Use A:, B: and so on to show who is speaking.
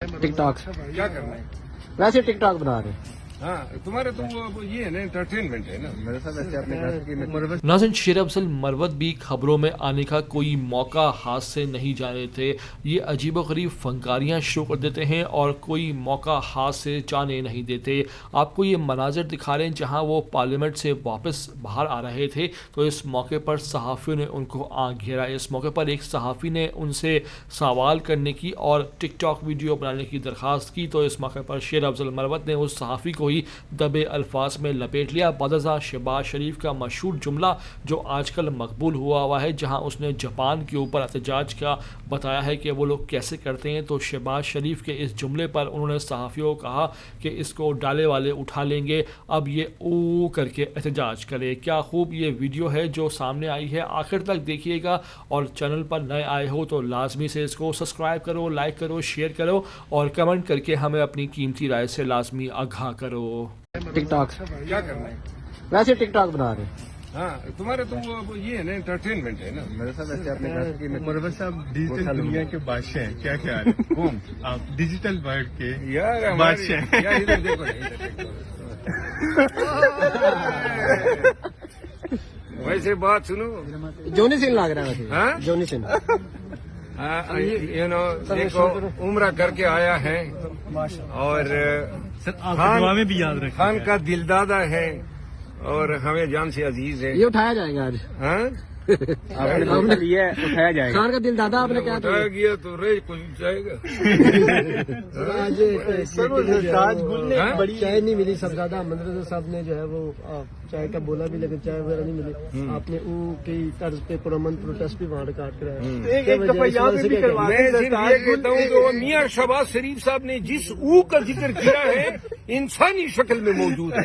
A: Tick tock
B: क्या करना है?
A: वैसे टिक टॉक बना रहे हैं।
B: हाँ तुम्हारे तो वो ये है ना, एंटरटेनमेंट है ना। मेरे साथ ऐसे आपने कहा कि
C: नाज़रीन, शेर अफजल मरवत भी खबरों में आने का कोई मौका हाथ से नहीं जाने थे। ये अजीबोगरीब फनकारियाँ शुरू कर देते हैं और कोई मौका हाथ से जाने नहीं देते। आपको ये मनाजर दिखा रहे हैं जहाँ वो पार्लियामेंट से वापस बाहर आ रहे थे, तो इस मौके पर सहाफ़ियों ने उनको आँख घेरा। इस मौके पर एक सहाफ़ी ने उनसे सवाल करने की और टिक टॉक वीडियो बनाने की दरख्वास्त की, तो इस मौके पर शेर अफजल मरवत ने उस सहाफ़ी को ही दबे अल्फाज में लपेट लिया। बदज़ा शहबाज शरीफ का मशहूर जुमला जो आजकल मकबूल हुआ है, जहां उसने जापान के ऊपर एहतजाज का बताया है कि वो लोग कैसे करते हैं, तो शहबाज शरीफ के इस जुमले पर उन्होंने सहाफ़ियों को कहा कि इसको डाले वाले उठा लेंगे, अब ये ओ करके एहतजाज करे। क्या खूब ये वीडियो है जो सामने आई है, आखिर तक देखिएगा। और चैनल पर नए आए हो तो लाजमी से इसको सब्सक्राइब करो, लाइक करो, शेयर करो और कमेंट करके हमें अपनी कीमती राय से लाजमी आगाह करो।
A: टिक टॉक
B: क्या करना है?
A: वैसे टिक टॉक बना रहे हैं।
B: हाँ तुम्हारे तो वो ये है ना, एंटरटेनमेंट है ना। मेरे साथ ऐसे आपने कहा कि
D: मरवत साहब डिजिटल दुनिया के बादशाह हैं, क्या ख्याल है?
B: कौन?
D: आप डिजिटल वर्ल्ड के
B: यार
D: बादशाह हैं।
B: यार इधर देखो, वैसे बात सुनो।
A: जोनी सिंह लग रहा है
B: हाँ?
A: वैसे। जोनी सिंह
B: यू नो देखो, उम्र करके आया है और
D: दुआ में भी याद रखें।
B: खान का दिलदादा है और हमें जान से अजीज है।
A: ये उठाया जाएगा आज।
B: हाँ?
A: आपने लिया उठाया जाएगा। खान का दिल दादा आपने क्या
B: उठाया गया तो रे कुछ जाएगा।
A: आज
B: हाँ?
A: बड़ी चाय नहीं मिली सब ज्यादा। मंदरजा साहब ने जो है वो चाय का बोला भी, लेकिन चाय वगैरह नहीं मिली। आपने की तर्ज पे पुरअमन प्रोटेस्ट भी वहाँ रिकॉर्ड कराया।
D: एक दफा यहाँ पे भी करवा
B: मैं सिर्फ ये कहता हूँ कि वो मियां शहबाज शरीफ साहब ने जिस ऊ का जिक्र किया है इंसानी शक्ल में मौजूद है।